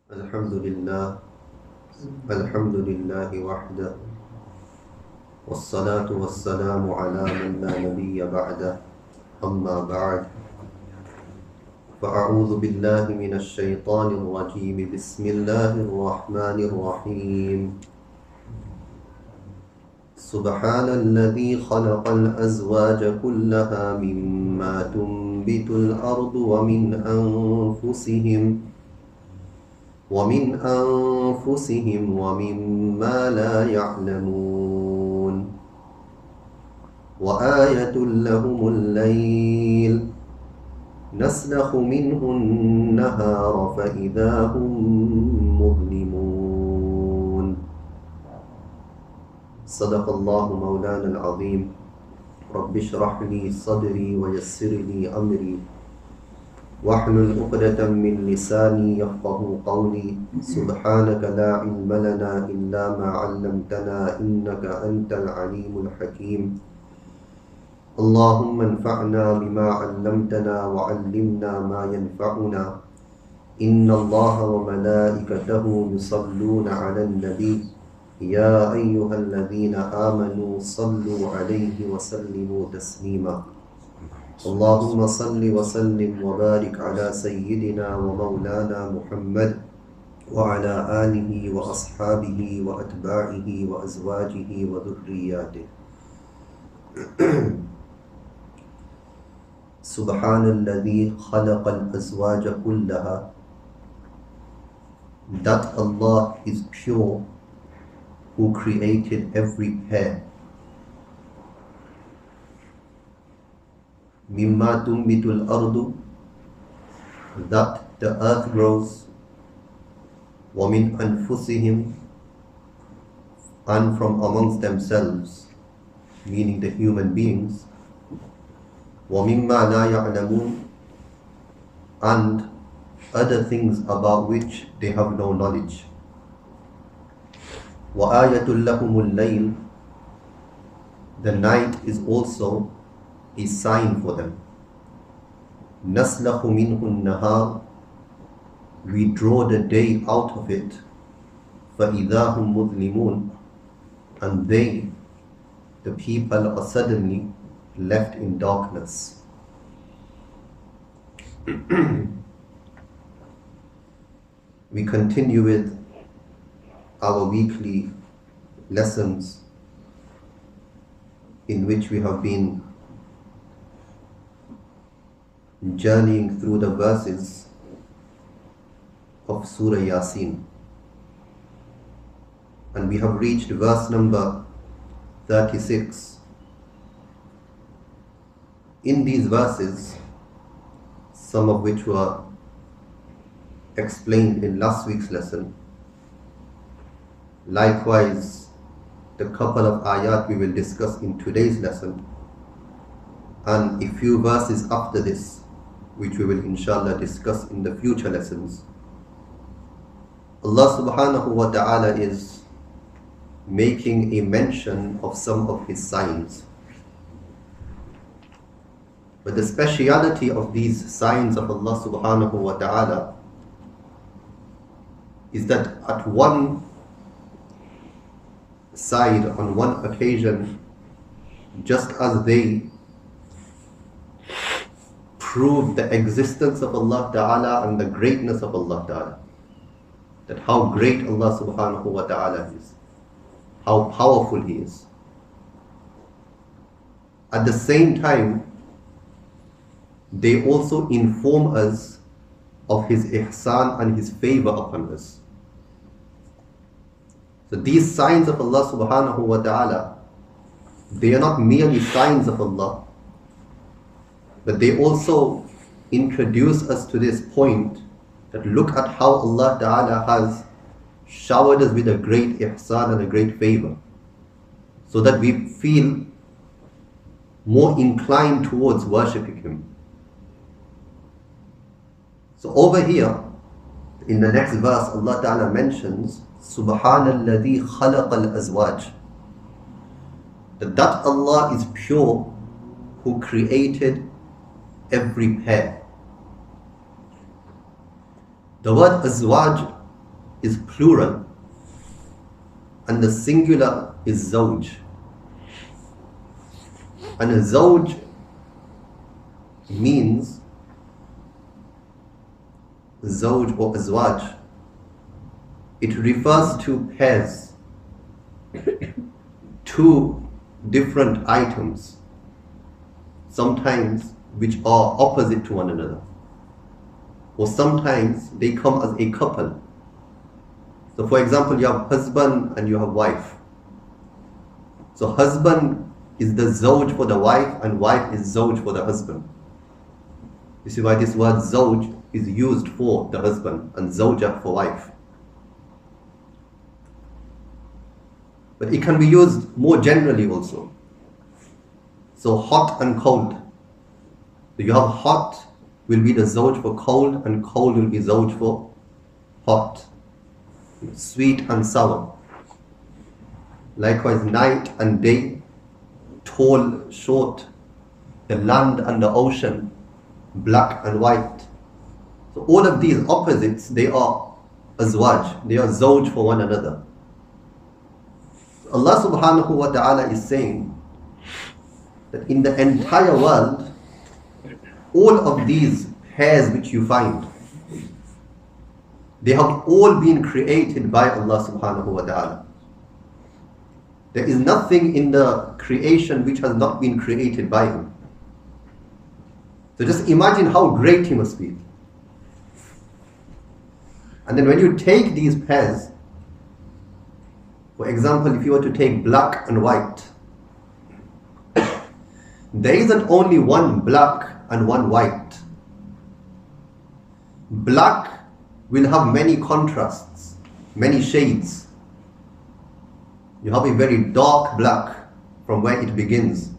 الحمد لله وحده والصلاة والسلام على من لا نبي بعده أما بعد فأعوذ بالله من الشيطان الرجيم بسم الله الرحمن الرحيم سبحان الذي خلق الأزواج كلها مما تنبت الأرض ومن أنفسهم ومما لا يعلمون وآية لهم الليل نسلخ منه النهار فإذا هم مظلمون صدق الله مولانا العظيم رب اشرح لي صدري ويسر لي أمري واحلل عقدة من لساني يفقه قولي سبحانك لا علم لنا إلا ما علمتنا إنك أنت العليم الحكيم اللهم انفعنا بما علمتنا وعلمنا ما ينفعنا إن الله وملائكته يصلون على النبي يا أيها الذين آمنوا صلوا عليه وسلموا تسليما اللهم صل وسلم وبارك على سيدنا ومولانا محمد وعلى آله وأصحابه وأتباعه وأزواجه وذرياته سبحان الذي خلق الأزواج كلها. That Allah is pure who created every pair. مما تنبت الأرض, that the earth grows, ومن أنفسهم, and from amongst themselves, meaning the human beings, ومما لا يعلمون, and other things about which they have no knowledge. وآية لهم الليل, the night is also a sign for them. نسلخ منه النهار, we draw the day out of it. فإذا هم مظلمون, and they, the people, are suddenly left in darkness. We continue with our weekly lessons in which we have been journeying through the verses of Surah Yaseen, and we have reached verse number 36. In these verses, some of which were explained in last week's lesson, likewise the couple of ayat we will discuss in today's lesson, and a few verses after this which we will inshallah discuss in the future lessons. Allah subhanahu wa ta'ala is making a mention of some of His signs. But the speciality of these signs of Allah subhanahu wa ta'ala is that at one side, on one occasion, just as they prove the existence of Allah Ta'ala and the greatness of Allah Ta'ala, that how great Allah subhanahu wa ta'ala is, how powerful He is. At the same time, they also inform us of His ihsan and His favor upon us. So these signs of Allah subhanahu wa ta'ala, they are not merely signs of Allah, but they also introduce us to this point that look at how Allah Ta'ala has showered us with a great ihsan and a great favor, so that we feel more inclined towards worshipping Him. So over here, in the next verse, Allah Ta'ala mentions Subhanalladhi khalaqa al-azwaj, that Allah is pure who created every pair. The word azwaj is plural and the singular is zawj. And a zawj means zawj or azwaj. It refers to pairs, two different items, sometimes which are opposite to one another, or sometimes they come as a couple. So for example, you have husband and you have wife. So husband is the zawj for the wife and wife is zawj for the husband. You see why this word zawj is used for the husband and zawja for wife. But it can be used more generally also. So hot and cold. So you have hot will be the zawj for cold and cold will be zawj for hot. Sweet and sour. Likewise night and day, tall, short, the land and the ocean, black and white. So all of these opposites, they are azwaj, they are zawj for one another. Allah subhanahu wa ta'ala is saying that in the entire world, all of these pairs which you find, they have all been created by Allah subhanahu wa ta'ala. There is nothing in the creation which has not been created by Him. So just imagine how great He must be. And then when you take these pairs, for example, if you were to take black and white, there isn't only one black and one white. Black will have many contrasts, many shades. You have a very dark black from where it begins.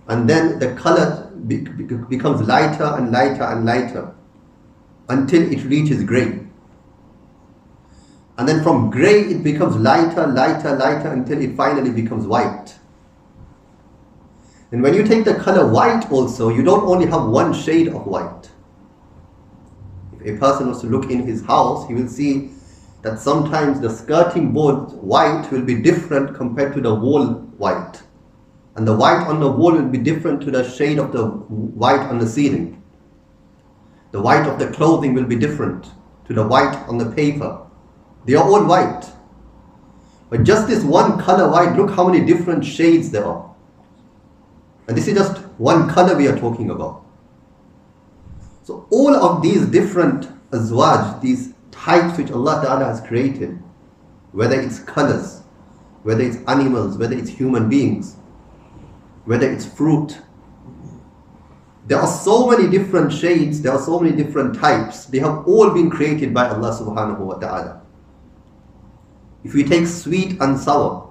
And then the color becomes lighter and lighter and lighter until it reaches grey. And then from grey it becomes lighter, lighter, lighter until it finally becomes white. And when you take the color white also, you don't only have one shade of white. If a person was to look in his house, he will see that sometimes the skirting board white will be different compared to the wall white. And the white on the wall will be different to the shade of the white on the ceiling. The white of the clothing will be different to the white on the paper. They are all white. But just this one color white, look how many different shades there are. And this is just one color we are talking about. So all of these different azwaj, these types which Allah Ta'ala has created, whether it's colors, whether it's animals, whether it's human beings, whether it's fruit, there are so many different shades, there are so many different types. They have all been created by Allah Subhanahu wa Ta'ala. If we take sweet and sour,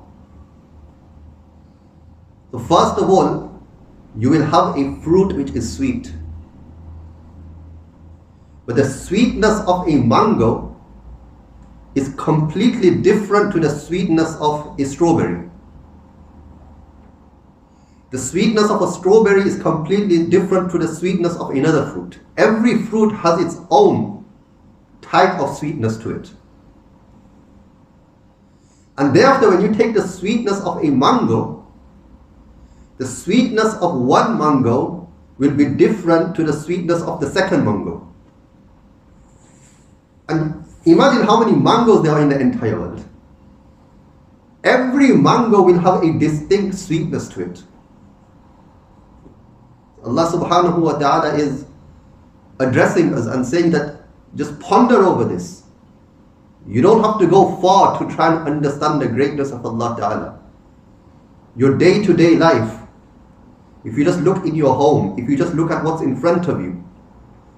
so first of all, you will have a fruit which is sweet. But the sweetness of a mango is completely different to the sweetness of a strawberry. The sweetness of a strawberry is completely different to the sweetness of another fruit. Every fruit has its own type of sweetness to it. And thereafter, when you take the sweetness of a mango, the sweetness of one mango will be different to the sweetness of the second mango. And imagine how many mangoes there are in the entire world. Every mango will have a distinct sweetness to it. Allah subhanahu wa ta'ala is addressing us and saying that just ponder over this. You don't have to go far to try and understand the greatness of Allah ta'ala. Your day-to-day life, if you just look in your home, if you just look at what's in front of you,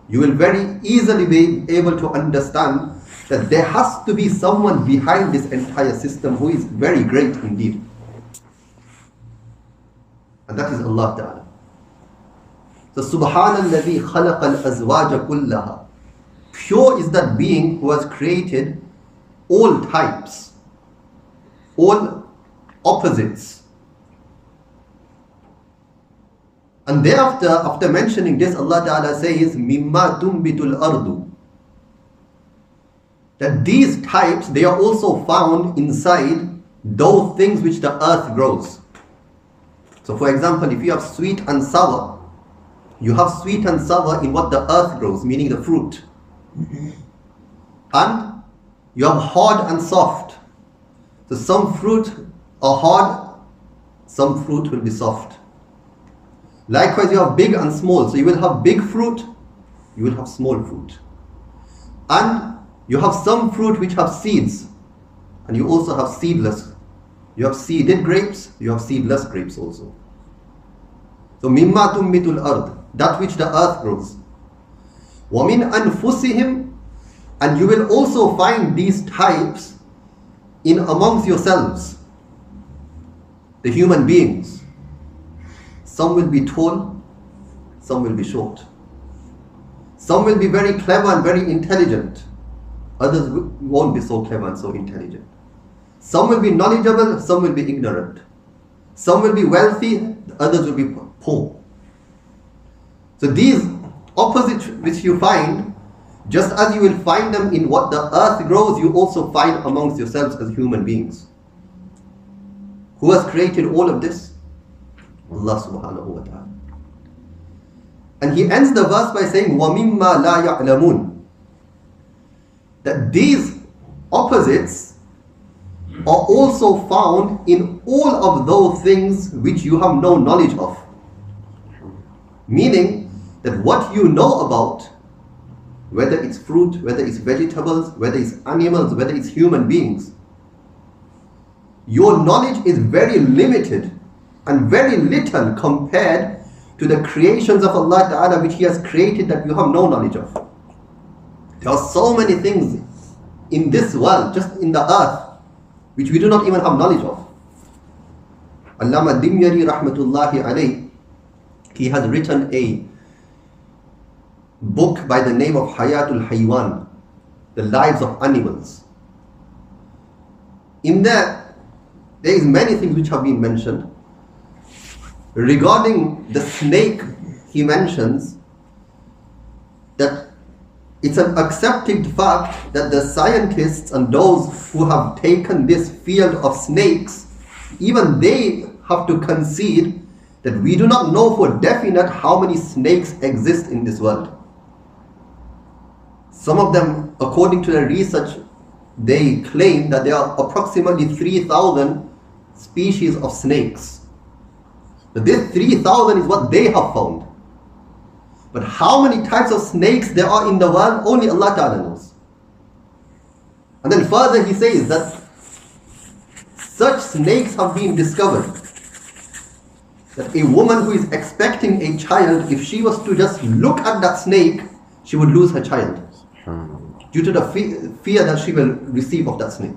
you will very easily be able to understand that there has to be someone behind this entire system who is very great indeed. And that is Allah Ta'ala. So Subhanalladhi khalaqa al-azwaja kullaha. Pure is that being who has created all types, all opposites. And thereafter, after mentioning this, Allah Ta'ala says, Mimma tumbitul ardu. that these types, they are also found inside those things which the earth grows. So for example, if you have sweet and sour, you have sweet and sour in what the earth grows, meaning the fruit. And you have hard and soft. So some fruit are hard, some fruit will be soft. Likewise, you have big and small. So you will have big fruit, you will have small fruit. And you have some fruit which have seeds, and you also have seedless. You have seeded grapes, you have seedless grapes also. So mimma tumbitul ard, that which the earth grows. Wa min anfusihim, and you will also find these types in amongst yourselves, the human beings. Some will be tall, some will be short. Some will be very clever and very intelligent. Others won't be so clever and so intelligent. Some will be knowledgeable, some will be ignorant. Some will be wealthy, others will be poor. So these opposites which you find, just as you will find them in what the earth grows, you also find amongst yourselves as human beings. Who has created all of this? Allah subhanahu wa ta'ala. And he ends the verse by saying, وَمِمَّا لَا يَعْلَمُونَ, that these opposites are also found in all of those things which you have no knowledge of. Meaning that what you know about, whether it's fruit, whether it's vegetables, whether it's animals, whether it's human beings, your knowledge is very limited and very little compared to the creations of Allah Ta'ala which He has created that you have no knowledge of. There are so many things in this world, just in the earth, which we do not even have knowledge of. Allāmah Dimyari rahmatullahi alayh, he has written a book by the name of Hayatul Haywan, the lives of animals. In there is many things which have been mentioned. Regarding the snake, he mentions that it's an accepted fact that the scientists and those who have taken this field of snakes, even they have to concede that we do not know for definite how many snakes exist in this world. Some of them, according to the research, they claim that there are approximately 3,000 species of snakes. But this 3,000 is what they have found. But how many types of snakes there are in the world, only Allah Ta'ala knows. And then further he says that such snakes have been discovered that a woman who is expecting a child, if she was to just look at that snake, she would lose her child due to the fear that she will receive of that snake.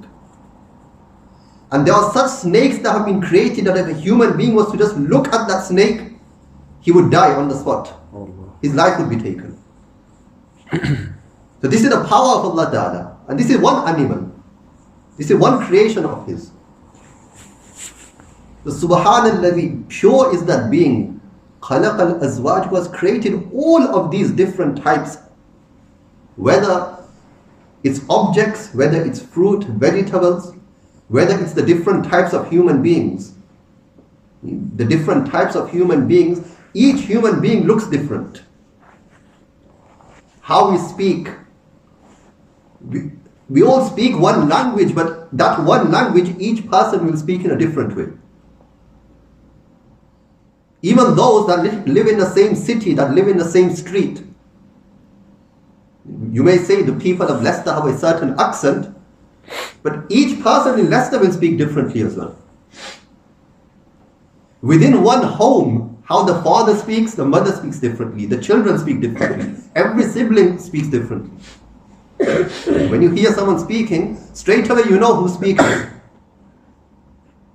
And there are such snakes that have been created that if a human being was to just look at that snake, he would die on the spot. His life would be taken. So this is the power of Allah Ta'ala. And this is one animal. This is one creation of His. The Subhanallah, pure is that being. Khalaq al-Azwaj, who has created all of these different types. Whether it's objects, whether it's fruit, vegetables, whether it's the different types of human beings. The different types of human beings, each human being looks different. How we speak. We all speak one language, but that one language, each person will speak in a different way. Even those that live in the same city, that live in the same street. You may say the people of Leicester have a certain accent, but each person in Leicester will speak differently as well. Within one home, how the father speaks, the mother speaks differently, the children speak differently, every sibling speaks differently. When you hear someone speaking, straight away you know who's speaking.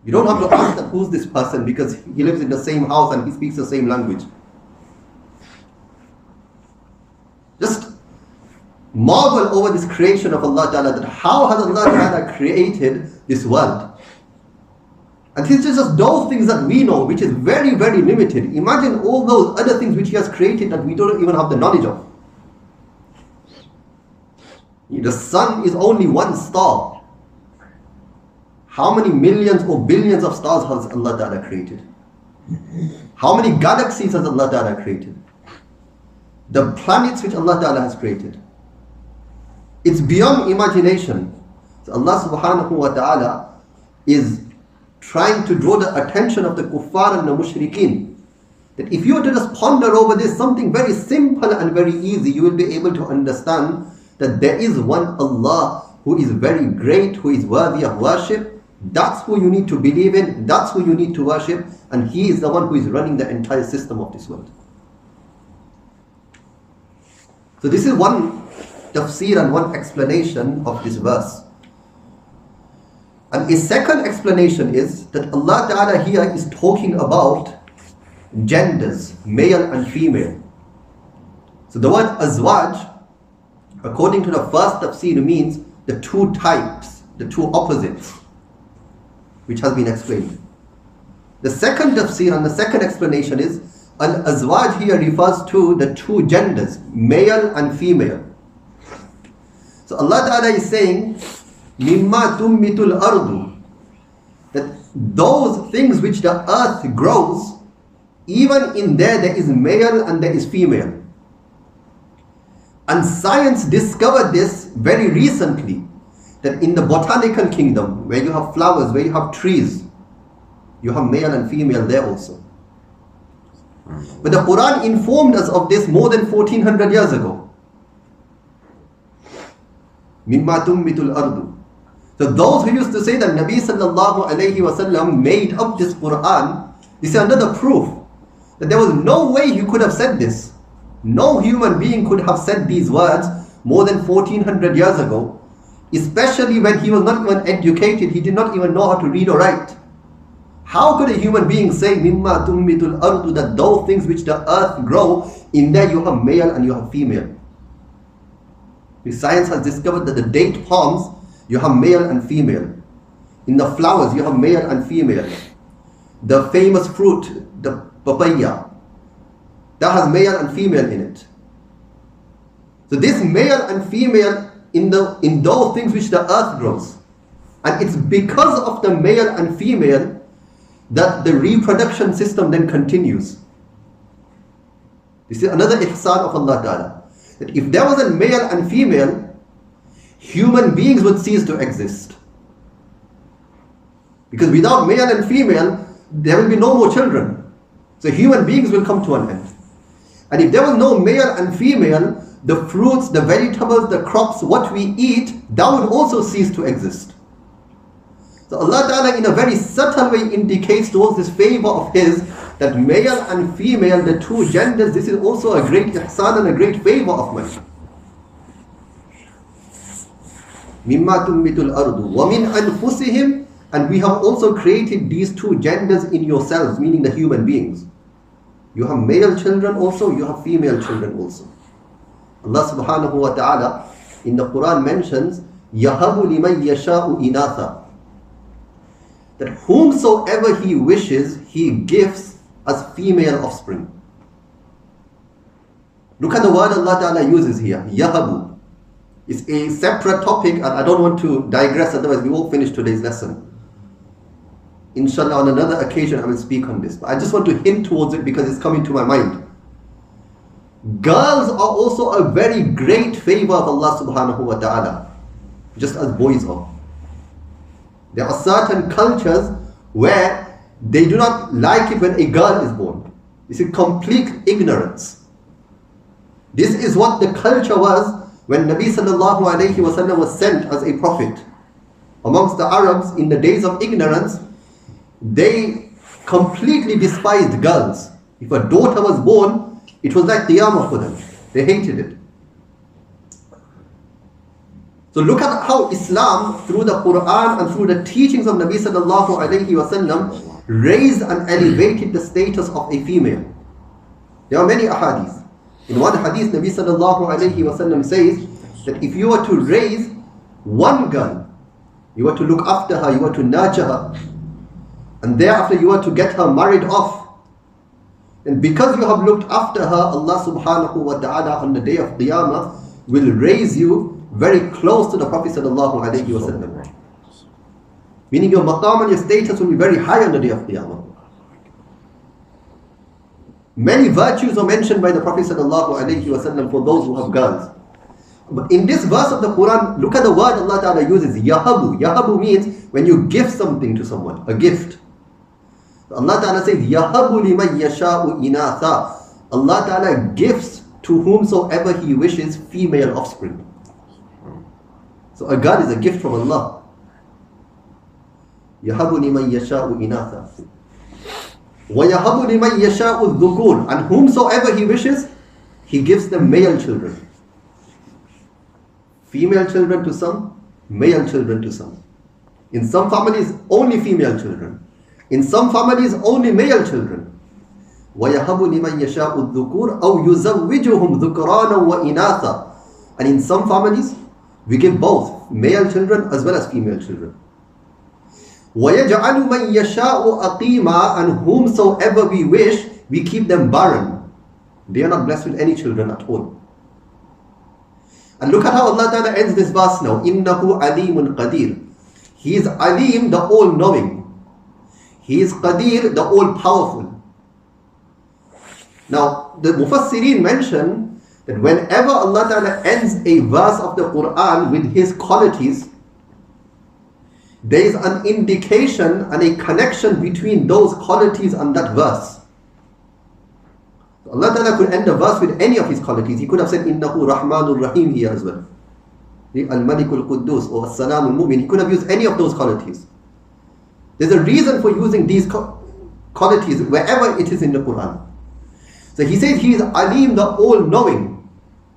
You don't have to ask that who's this person because he lives in the same house and he speaks the same language. Just marvel over this creation of Allah Ta'ala, that how has Allah Ta'ala created this world. And this is just those things that we know, which is very, very limited. Imagine all those other things which He has created that we don't even have the knowledge of. The sun is only one star. How many millions or billions of stars has Allah Ta'ala created? How many galaxies has Allah Ta'ala created? The planets which Allah Ta'ala has created. It's beyond imagination. So Allah Subhanahu wa Ta'ala is trying to draw the attention of the kuffar and the mushrikeen, that if you were to just ponder over this, something very simple and very easy, you will be able to understand that there is one Allah who is very great, who is worthy of worship. That's who you need to believe in, that's who you need to worship, and He is the one who is running the entire system of this world. So this is one tafsir and one explanation of this verse. And a second explanation is that Allah Ta'ala here is talking about genders, male and female. So the word azwaj, according to the first tafsir, means the two types, the two opposites, which has been explained. The second tafsir and the second explanation is al-azwaj here refers to the two genders, male and female. So Allah Ta'ala is saying, mimma tummitul ardu, that those things which the earth grows, even in there is male and there is female. And science discovered this very recently, that in the botanical kingdom, where you have flowers, where you have trees, you have male and female there also. But the Quran informed us of this more than 1400 years ago. Mimma tummitul ardu. So those who used to say that Nabi sallallahu alayhi wasallam made up this Quran, this is another proof that there was no way he could have said this. No human being could have said these words more than 1400 years ago, especially when he was not even educated, he did not even know how to read or write. How could a human being say mimma tummitul ardu, that those things which the earth grow, in there you have male and you have female? Science has discovered that the date palms, you have male and female. In the flowers you have male and female. The famous fruit, the papaya, that has male and female in it. So this male and female in those things which the earth grows. And it's because of the male and female that the reproduction system then continues. This is another ihsan of Allah Ta'ala. That if there was a male and female, human beings would cease to exist. Because without male and female, there will be no more children. So human beings will come to an end. And if there was no male and female, the fruits, the vegetables, the crops, what we eat, that would also cease to exist. So Allah Ta'ala in a very subtle way indicates towards this favor of His, that male and female, the two genders, this is also a great ihsan and a great favor of mine. Mimma tummitul ardu wa min anfusihim, and we have also created these two genders in yourselves, meaning the human beings. You have male children also, you have female children also. Allah Subhanahu wa Ta'ala in the Quran mentions yahabu liman yasha'u inatha, that whomsoever He wishes, He gives as female offspring. Look at the word Allah Ta'ala uses here, yahabu. It's a separate topic and I don't want to digress, otherwise we won't finish today's lesson. Inshallah, on another occasion I will speak on this. But I just want to hint towards it because it's coming to my mind. Girls are also a very great favor of Allah Subhanahu wa Ta'ala, just as boys are. There are certain cultures where they do not like it when a girl is born. This is complete ignorance. This is what the culture was when Nabi sallallahu alayhi wa sallam was sent as a prophet. Amongst the Arabs in the days of ignorance, they completely despised girls. If a daughter was born, it was like qiyamah for them. They hated it. So look at how Islam, through the Quran and through the teachings of Nabi sallallahu alayhi wa sallam, raised and elevated the status of a female. There are many ahadith. In one hadith, Nabi sallallahu alayhi wa sallam says that if you were to raise one girl, you were to look after her, you were to nurture her, and thereafter you were to get her married off, and because you have looked after her, Allah subhanahu wa ta'ala on the day of Qiyamah will raise you very close to the Prophet sallallahu alaihi wasallam. Meaning your maqam and your status will be very high on the day of Qiyamah. Many virtues are mentioned by the Prophet sallallahu alaihi wasallam for those who have girls. But in this verse of the Quran, look at the word Allah Ta'ala uses, yahabu. Yahabu means when you give something to someone, a gift. Allah Ta'ala says, yahabu liman yasha'u inatha. Allah Ta'ala gives to whomsoever He wishes female offspring. So a girl is a gift from Allah. Yahabu liman yasha'u inatha. Wa yahabu liman yasha'u dhukur. And whomsoever He wishes, He gives them male children. Female children to some, male children to some. In some families, only female children. In some families, only male children. وَيَهَبُ لِمَنْ يَشَاءُ الذُّكُورَ أَوْ يُزَوِّجُهُمْ ذُكْرَانًا وَإِنَاثًا. And in some families, we give both male children as well as female children. وَيَجْعَلُ مَنْ يَشَاءُ أَقِيمًا. And whomsoever we wish, we keep them barren. They are not blessed with any children at all. And look at how Allah Ta'ala ends this verse now. إِنَّهُ عَلِيمٌ قَدِيرٌ. He is Alim, the all-knowing. He is Qadir, the all-powerful. Now, the Mufassirin mention that whenever Allah Ta'ala ends a verse of the Quran with His qualities, there is an indication and a connection between those qualities and that verse. Allah Ta'ala could end the verse with any of His qualities. He could have said, Innahu Rahmanur Rahim here as well. Al-Malikul Quddus or As-Salamul Mu'min. He could have used any of those qualities. There's a reason for using these qualities wherever it is in the Quran. So He says He is Alim, the all-knowing,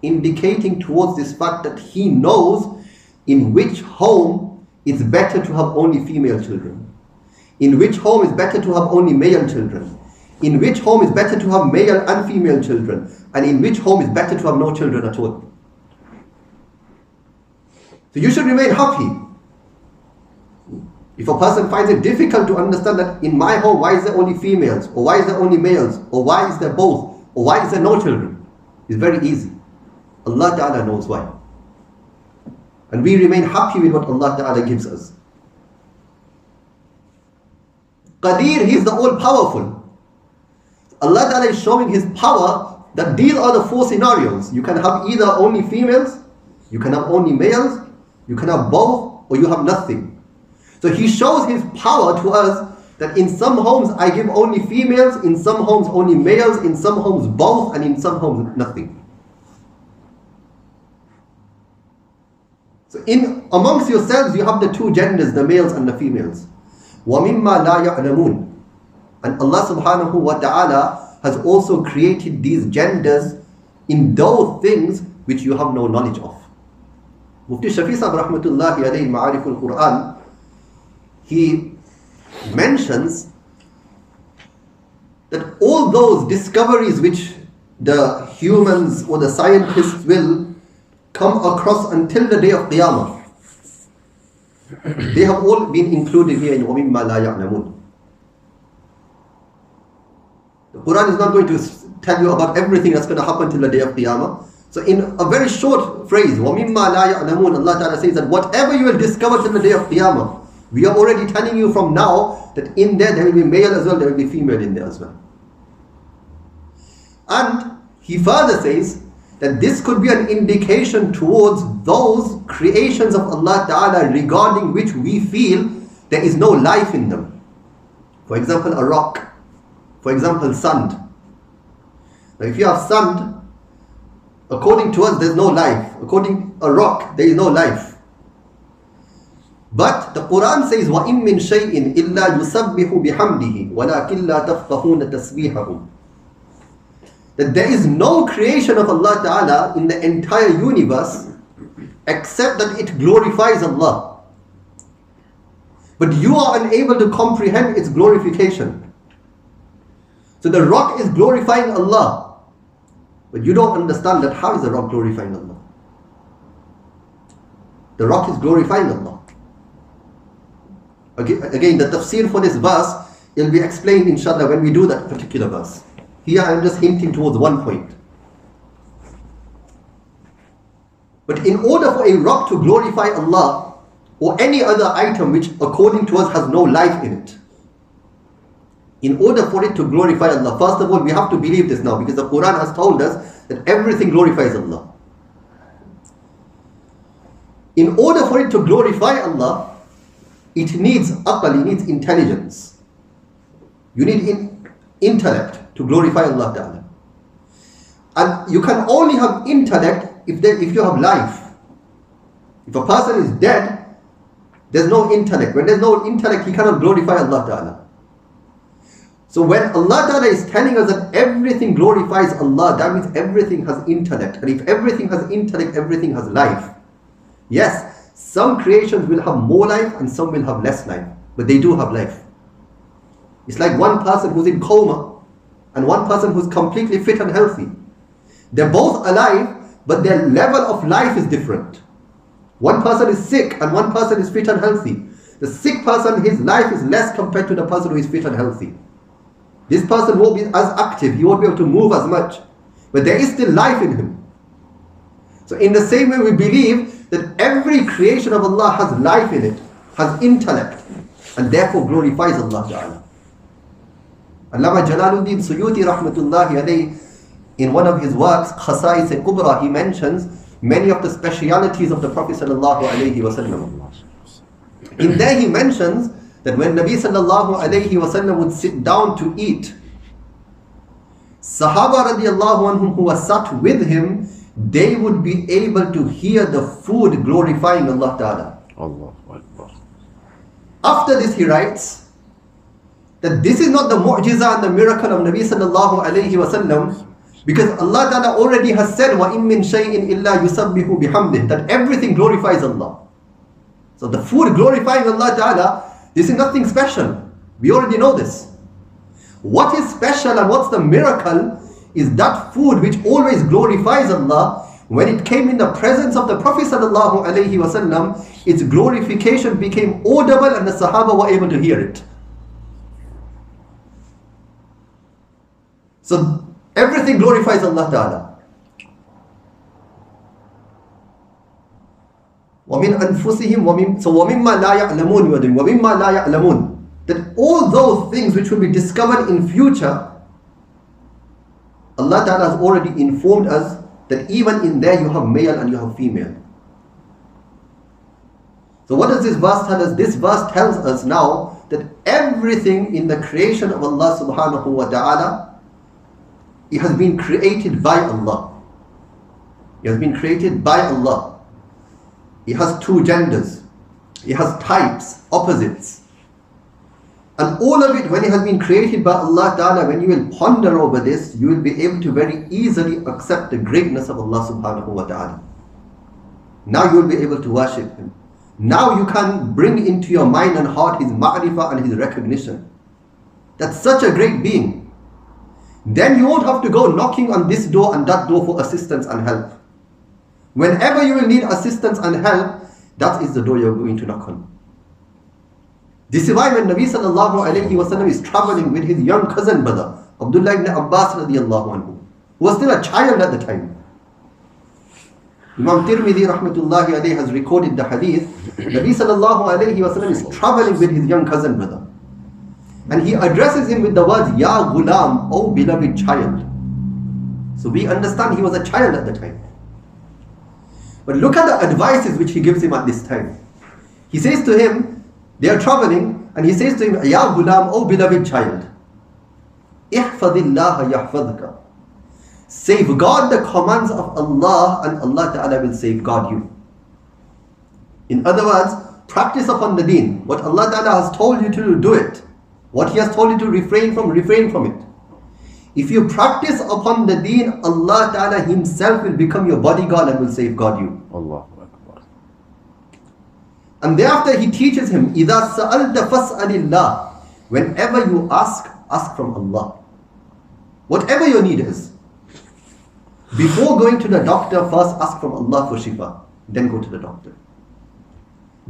indicating towards this fact that He knows in which home it's better to have only female children, in which home it's better to have only male children, in which home is better to have male and female children, and in which home is better to have no children at all. So you should remain happy. If a person finds it difficult to understand that in my home, why is there only females, or why is there only males, or why is there both, or why is there no children? It's very easy. Allah Ta'ala knows why. And we remain happy with what Allah Ta'ala gives us. Qadir, He is the all-powerful. Allah Ta'ala is showing His power that these are the four scenarios. You can have either only females, you can have only males, you can have both, or you have nothing. So He shows His power to us that in some homes I give only females, in some homes only males, in some homes both, and in some homes nothing. So amongst yourselves you have the two genders, the males and the females. وَمِمَّا لَا يَعْلَمُونَ. And Allah subhanahu wa ta'ala has also created these genders in those things which you have no knowledge of. Mufti Shafi Sahib rahmatullahi alayhi Ma'ariful Qur'an, he mentions that all those discoveries which the humans or the scientists will come across until the day of Qiyamah, they have all been included here in وَمِمَّا لَا يَعْلَمُونَ. The Quran is not going to tell you about everything that's going to happen till the day of Qiyamah. So in a very short phrase, وَمِمَّا لَا يَعْلَمُونَ, Allah Ta'ala says that whatever you will discover till the day of Qiyamah, we are already telling you from now that in there will be male as well, there will be female in there as well. And he further says that this could be an indication towards those creations of Allah Ta'ala regarding which we feel there is no life in them. For example, a rock. For example, sand. Now if you have sand, according to us there is no life. According to a rock, there is no life. But the Quran says, وَإِن مِّن شَيْءٍ إِلَّا يُسَبِّحُ بِحَمْدِهِ وَلَكِنْ لَا تَفْقَهُونَ تَسْبِيحَهُمْ. That there is no creation of Allah Ta'ala in the entire universe except that it glorifies Allah. But you are unable to comprehend its glorification. So the rock is glorifying Allah, but you don't understand that how is the rock glorifying Allah? The rock is glorifying Allah. Again, the tafsir for this verse will be explained inshallah when we do that particular verse. Here I am just hinting towards one point. But in order for a rock to glorify Allah, or any other item which according to us has no life in it, in order for it to glorify Allah, first of all we have to believe this now, because the Quran has told us that everything glorifies Allah. In order for it to glorify Allah, it needs aql, it needs intelligence. You need intellect to glorify Allah Ta'ala. And you can only have intellect if you have life. If a person is dead, there's no intellect. When there's no intellect, he cannot glorify Allah Ta'ala. So when Allah Ta'ala is telling us that everything glorifies Allah, that means everything has intellect. And if everything has intellect, everything has life. Yes, some creations will have more life and some will have less life, but they do have life. It's like one person who's in coma and one person who's completely fit and healthy. They're both alive, but their level of life is different. One person is sick and one person is fit and healthy. The sick person, his life is less compared to the person who is fit and healthy. This person won't be as active, he won't be able to move as much, but there is still life in him. So in the same way we believe that every creation of Allah has life in it, has intellect, and therefore glorifies Allah Ta'ala. Allāmah Jalaluddin Suyuti rahmatullahi alayhi, in one of his works, Dars-e-Qur'an, he mentions many of the specialities of the Prophet sallallahu alayhi wasallam. In there he mentions that when Nabi sallallahu alayhi wasallam would sit down to eat, Sahaba radiallahu anhum who were sat with him, they would be able to hear the food glorifying Allah Ta'ala. Allahu Akbar. After this he writes that this is not the mu'jiza and the miracle of Nabi sallallahu alayhi wasallam, because Allah Ta'ala already has said, وَإِن مِّن شَيْءٍ إِلَّا يُسَبِّحُ بِحَمْدِهِ, that everything glorifies Allah. So the food glorifying Allah Ta'ala, this is nothing special. We already know this. What is special and what's the miracle is that food which always glorifies Allah, when it came in the presence of the Prophet sallallahu alaihi wasallam, its glorification became audible and the Sahaba were able to hear it. So everything glorifies Allah Ta'ala. وَمِنْ أَنفُسِهِمْ وَمِمَّا لَا يَعْلَمُونَ وَمِمَّا لَا يَعْلَمُونَ, that all those things which will be discovered in future, Allah Ta'ala has already informed us that even in there you have male and you have female. So what does this verse tell us? This verse tells us now that everything in the creation of Allah subhanahu wa ta'ala, it has been created by Allah. It has been created by Allah. It has two genders. It has types, opposites. And all of it, when it has been created by Allah Ta'ala, when you will ponder over this, you will be able to very easily accept the greatness of Allah Subhanahu wa Ta'ala. Now you will be able to worship Him. Now you can bring into your mind and heart His ma'rifah and His recognition. That's such a great being. Then you won't have to go knocking on this door and that door for assistance and help. Whenever you will need assistance and help, that is the door you're going to knock on. This is why when Nabi sallallahu alayhi wasallam is traveling with his young cousin brother, Abdullah ibn Abbas radiallahu anhu, who was still a child at the time. Imam Tirmidhi rahmatullahi alayhi has recorded the hadith. Nabi sallallahu alayhi wasallam is traveling with his young cousin brother. And he addresses him with the words, Ya Ghulam, O beloved child. So we understand he was a child at the time. But look at the advices which he gives him at this time. He says to him, they are traveling, and he says to him, Ya Ghulam, O beloved child, Ihfadillaha yahfadka. Safeguard the commands of Allah, and Allah Ta'ala will safeguard you. In other words, practice upon the deen. What Allah Ta'ala has told you to do it. What He has told you to refrain from it. If you practice upon the deen, Allah Ta'ala Himself will become your bodyguard and will safeguard you. Allahu Akbar. And thereafter He teaches him, إِذَا سَأَلْتَ فَاسْأَلِ اللَّهِ. Whenever you ask from Allah. Whatever your need is. Before going to the doctor, first ask from Allah for shifa. Then go to the doctor.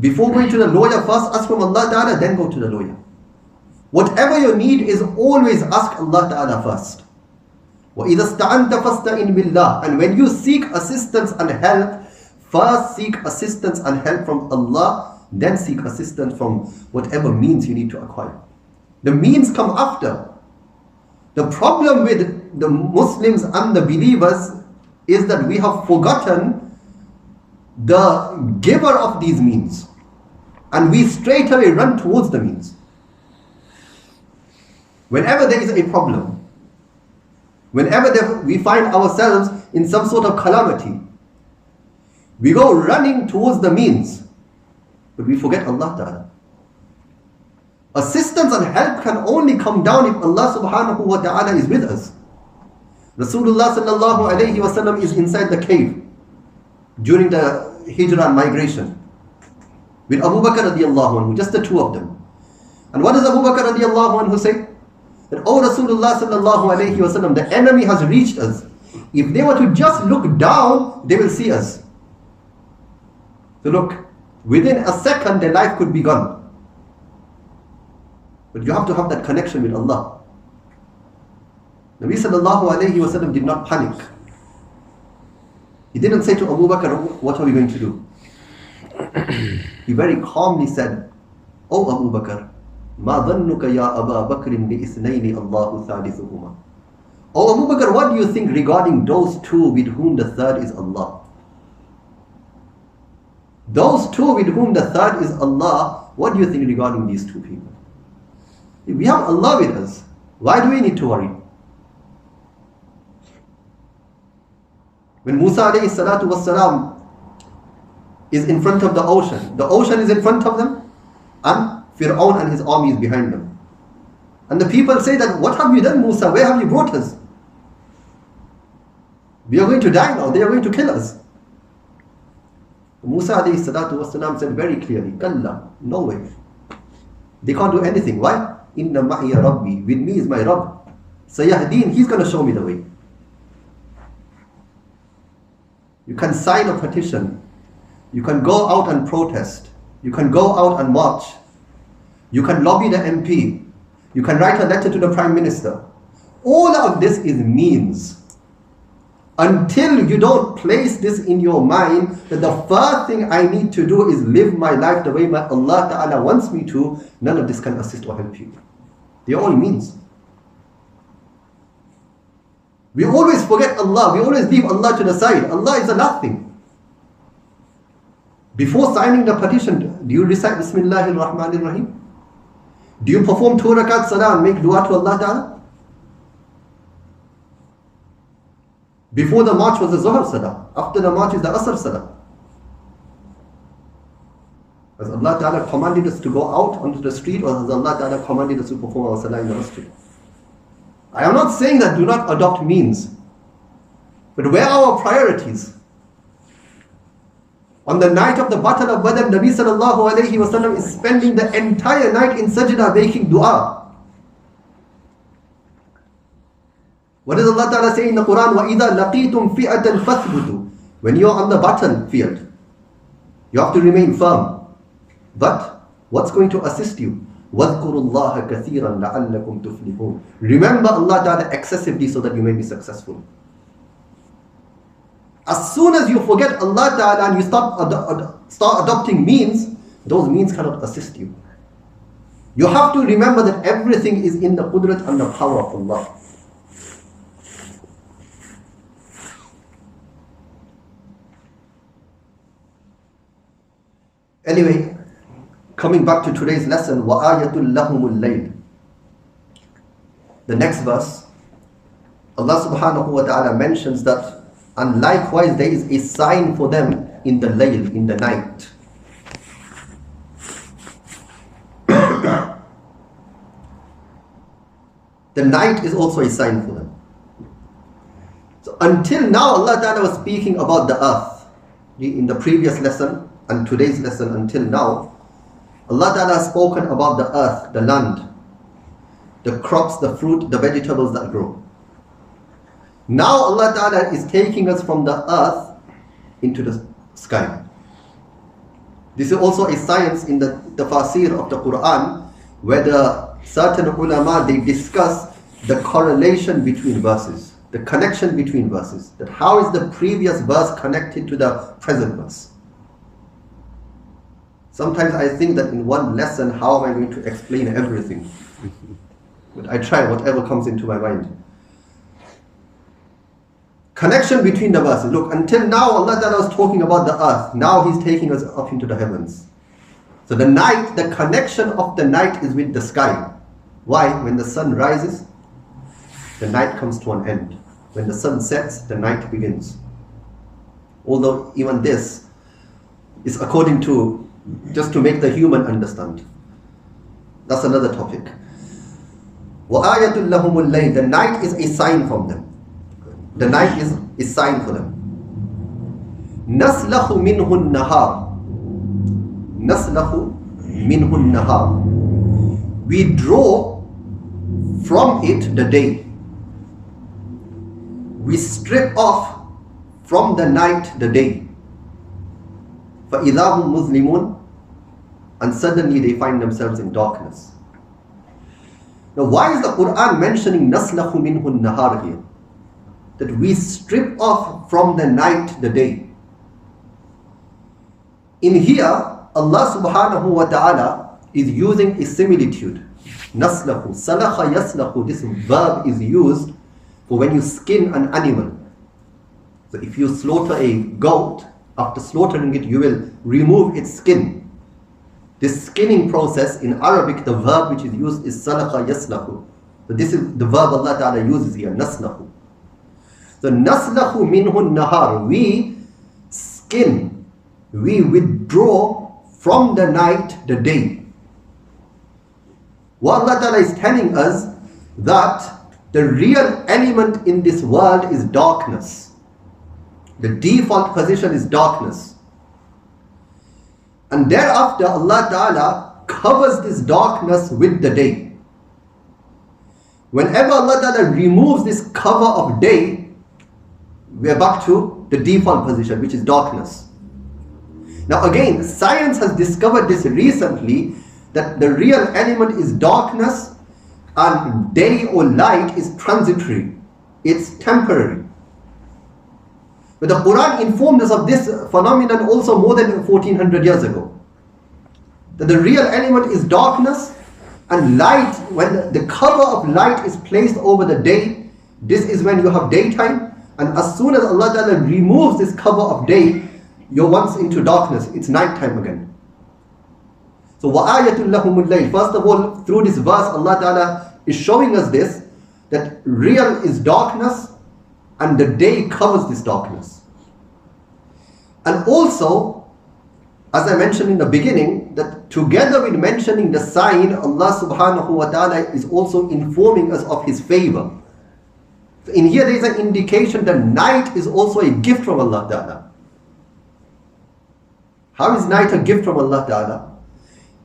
Before going to the lawyer, first ask from Allah Ta'ala, then go to the lawyer. Whatever your need is, always ask Allah Ta'ala first. وَإِذَا اسْتَعَنْتَ فَاسْتَعِنْ بِاللَّهِ. And when you seek assistance and help, First seek assistance and help from Allah, then seek assistance from whatever means you need to acquire. The means come after. The problem with the Muslims and the believers is that we have forgotten the giver of these means, and we straight away run towards the means. Whenever there is a problem, whenever we find ourselves in some sort of calamity, we go running towards the means, but we forget Allah Ta'ala. Assistance and help can only come down if Allah Subhanahu wa Ta'ala is with us. Rasulullah Sallallahu Alaihi Wasallam is inside the cave during the Hijrah migration with Abu Bakr radiallahu anhu, just the two of them. And what does Abu Bakr radiallahu anhu say? That, oh Rasulullah Sallallahu Alaihi Wasallam, the enemy has reached us. If they were to just look down, they will see us. So look, within a second their life could be gone. But you have to have that connection with Allah. Nabi Sallallahu Alaihi Wasallam did not panic. He didn't say to Abu Bakr, what are we going to do? He very calmly said, oh Abu Bakr, ما ظنك يا أبا بكر بإثنين الله ثالثهما. Oh Abu Bakr, what do you think regarding those two with whom the third is Allah? Those two with whom the third is Allah, what do you think regarding these two people? If we have Allah with us, why do we need to worry? When Musa alayhi salatu wassalam is in front of the ocean is in front of them, and Fir'aun and his army is behind them. And the people say that, what have you done, Musa? Where have you brought us? We are going to die now, they are going to kill us. Musa alayhi salatu wassalam said very clearly, Kalla, no way. They can't do anything. Why? Inna ma'iya Rabbi, with me is my Rabb. Sayahdeen, he's going to show me the way. You can sign a petition. You can go out and protest. You can go out and march. You can lobby the MP. You can write a letter to the Prime Minister. All of this is means. Until you don't place this in your mind that the first thing I need to do is live my life the way Allah Ta'ala wants me to, none of this can assist or help you. They are all means. We always forget Allah. We always leave Allah to the side. Allah is a nothing. Before signing the petition, do you recite Bismillahir Rahmanir Rahim? Do you perform 2 rakat salah and make dua to Allah Ta'ala? Before the march was the Zuhr salah. After the march is the Asr salah. Has Allah Ta'ala commanded us to go out onto the street, or has Allah Ta'ala commanded us to perform our salah in the masjid? I am not saying that do not adopt means, but where are our priorities? On the night of the Battle of Badr, Nabi Sallallahu Alaihi Wasallam is spending the entire night in sajda making dua. What does Allah Ta'ala say in the Quran? وَإِذَا لَقِيتُمْ فِئَةً فَثْبُتُوا. When you are on the battlefield, you have to remain firm. But what's going to assist you? وَاذْكُرُوا اللَّهَ كَثِيرًا لَعَلَّكُمْ تُفْلِحُونَ. Remember Allah Ta'ala excessively so that you may be successful. As soon as you forget Allah Ta'ala and you start adopting means, those means cannot assist you. You have to remember that everything is in the qudrat and the power of Allah. Anyway, coming back to today's lesson, وَآيَةٌ لَهُمُ اللَّيْلِ. The next verse, Allah Subhanahu wa Ta'ala mentions that, and likewise there is a sign for them in the layl, in the night. The night is also a sign for them. So until now Allah Ta'ala was speaking about the earth. In the previous lesson and today's lesson until now, Allah Ta'ala has spoken about the earth, the land, the crops, the fruit, the vegetables that grow. Now Allah Ta'ala is taking us from the earth into the sky. This is also a science in the tafsir of the Qur'an, where the certain ulama, they discuss the correlation between verses. the connection between verses. That how is the previous verse connected to the present verse? Sometimes I think that in one lesson, how am I going to explain everything? But I try whatever comes into my mind. Connection between the verses. Look, until now Allah Ta'ala was talking about the earth. Now He's taking us up into the heavens. So the night, the connection of the night is with the sky. Why? When the sun rises, the night comes to an end. When the sun sets, the night begins. Although even this is according to, just to make the human understand. That's another topic. وَآيَةٌ لَهُمُ اللَّيْلِ. The night is a sign from them. The night is a sign for them. نَسْلَخُ مِنْهُ النَّهَارِ. نَسْلَخُ مِنْهُ النَّهَارِ. We draw from it the day. We strip off from the night the day. فَإِذَا هُمْ مُظْلِمُونَ. And suddenly they find themselves in darkness. Now why is the Qur'an mentioning نَسْلَخُ مِنْهُ النَّهَارِ here? That we strip off from the night the day. In here, Allah subhanahu wa ta'ala is using a similitude. Naslahu, salaha yaslahu. This verb is used for when you skin an animal. So if you slaughter a goat, after slaughtering it, you will remove its skin. This skinning process in Arabic, the verb which is used is salaha yaslahu. So this is the verb Allah Ta'ala uses here, naslahu. So naslahu minhu nahar. We skin, we withdraw from the night the day. What Allah Ta'ala is telling us that the real element in this world is darkness. The default position is darkness. And thereafter Allah Ta'ala covers this darkness with the day. Whenever Allah Ta'ala removes this cover of day, we are back to the default position, which is darkness. Now again, science has discovered this recently, that the real element is darkness and day or light is transitory. It's temporary. But the Quran informed us of this phenomenon also more than 1400 years ago. That the real element is darkness and light. When the cover of light is placed over the day, this is when you have daytime. And as soon as Allah Ta'ala removes this cover of day, you're once into darkness. It's nighttime again. So وَآيَةٌ لَهُمُ اللَّيْلِ. First of all, through this verse, Allah Ta'ala is showing us this, that real is darkness and the day covers this darkness. And also, as I mentioned in the beginning, that together with mentioning the sign, Allah Subhanahu wa Ta'ala is also informing us of His favor. In here there is an indication that night is also a gift from Allah Ta'ala. How is night a gift from Allah Ta'ala?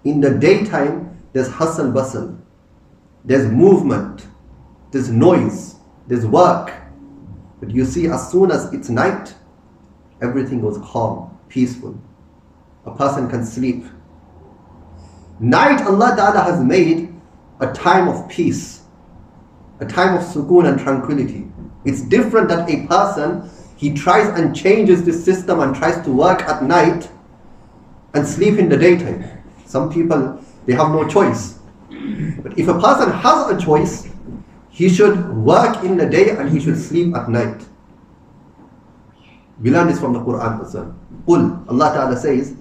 In the daytime there's hustle bustle, there's movement, there's noise, there's work. But you see, as soon as it's night, everything goes calm, peaceful. A person can sleep. Night Allah Ta'ala has made a time of peace, a time of sukoon and tranquility. It's different that a person, he tries and changes this system and tries to work at night and sleep in the daytime. Some people, they have no choice. But if a person has a choice, he should work in the day and he should sleep at night. We learn this from the Quran as well. Qul, Allah Ta'ala says,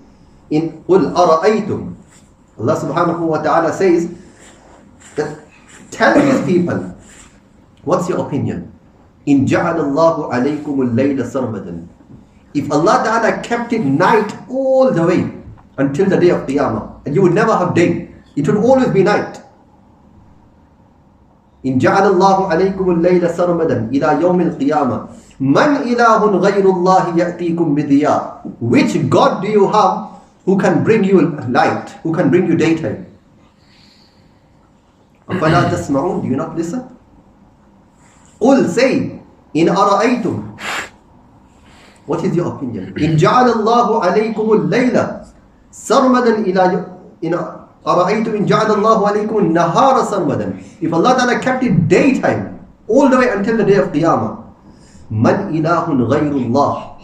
in Qul ara'aytum, Allah Subhanahu wa Ta'ala says that tell these people, what's your opinion? In ja'alallahu alaykumul layla sarmadan. If Allah Ta'ala kept it night all the way until the day of Qiyamah, and you would never have day, it would always be night. In ja'alallahu alaykumul layla sarmadan ila yawmil qiyamah. Man ilahun ghayrullahi ya'tikum bidhiya. Which God do you have who can bring you light, who can bring you daytime? أَفَلَا تَسْمَعُونَ. Do you not listen? Qul, say, in ara'aytum. What is your opinion? In ja'alallahu alaykumul layla sarmadan ila in ara'aytum in ja'alallahu alaykumul nahara sarmadan. If Allah Ta'ala kept it daytime all the way until the day of Qiyamah. Man ilahun ghayrullah.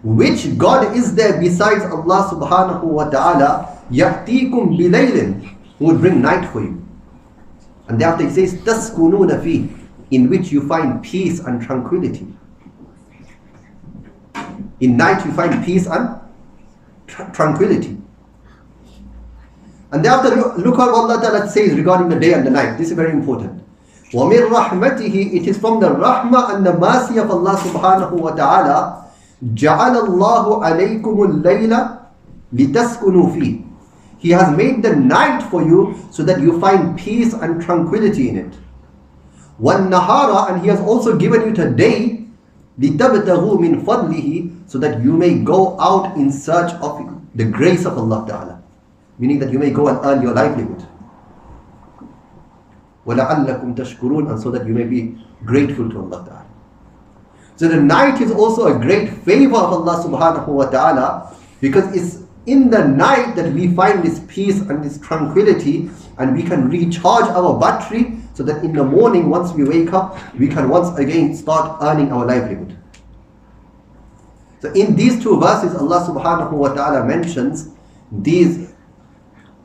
Which God is there besides Allah subhanahu wa ta'ala? Ya'tikum bilaylin, who would bring night for you. And thereafter he says, taskununa fi, in which you find peace and tranquility. In night you find peace and tranquility. And thereafter look how Allah Ta'ala says regarding the day and the night. This is very important. وَمِن رَحْمَتِهِ, it is from the rahmah and the mercy of Allah subhanahu wa ta'ala, جَعَلَ اللَّهُ عَلَيْكُمُ اللَّيْلَ لِتَسْكُنُوا فِيهِ. He has made the night for you so that you find peace and tranquility in it. وَالنَّهَارَ, and He has also given you the day, لِتَبْتَغُوا مِنْ فَضْلِهِ, so that you may go out in search of the grace of Allah Ta'ala. Meaning that you may go and earn your livelihood. وَلَعَلَّكُمْ تَشْكُرُونَ, and so that you may be grateful to Allah Ta'ala. So the night is also a great favor of Allah Subhanahu wa Ta'ala, because it's in the night that we find this peace and this tranquility, and we can recharge our battery so that in the morning, once we wake up, we can once again start earning our livelihood. So in these two verses, Allah Subhanahu wa Ta'ala mentions these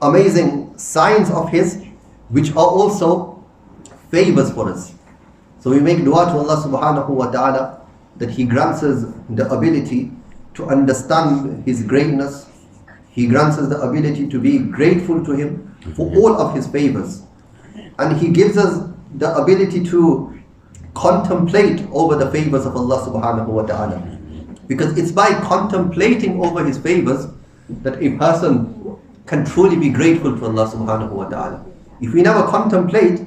amazing signs of His, which are also favors for us. So we make dua to Allah Subhanahu wa Ta'ala that He grants us the ability to understand His greatness. He grants us the ability to be grateful to Him for all of His favors. And He gives us the ability to contemplate over the favors of Allah Subhanahu wa Ta'ala. Because it's by contemplating over His favors that a person can truly be grateful to Allah Subhanahu wa Ta'ala. If we never contemplate,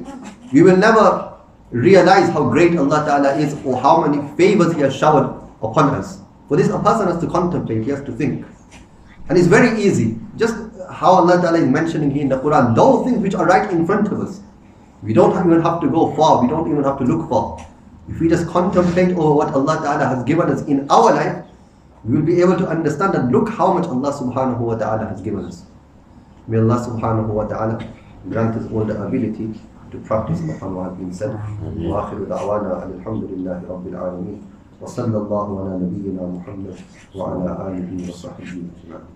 we will never realize how great Allah Ta'ala is, or how many favors He has showered upon us. For this, a person has to contemplate, he has to think. And it's very easy. Just how Allah Ta'ala is mentioning here in the Quran, those things which are right in front of us. We don't even have to go far, we don't even have to look far. If we just contemplate over what Allah Ta'ala has given us in our life, we will be able to understand and look how much Allah Subhanahu wa Ta'ala has given us. May Allah Subhanahu wa Ta'ala grant us all the ability to practice upon what has been said. وآخر دعوانا أن الحمد لله رب العالمين وصلى الله على نبينا محمد وعلى آله وصحبه أجمعين.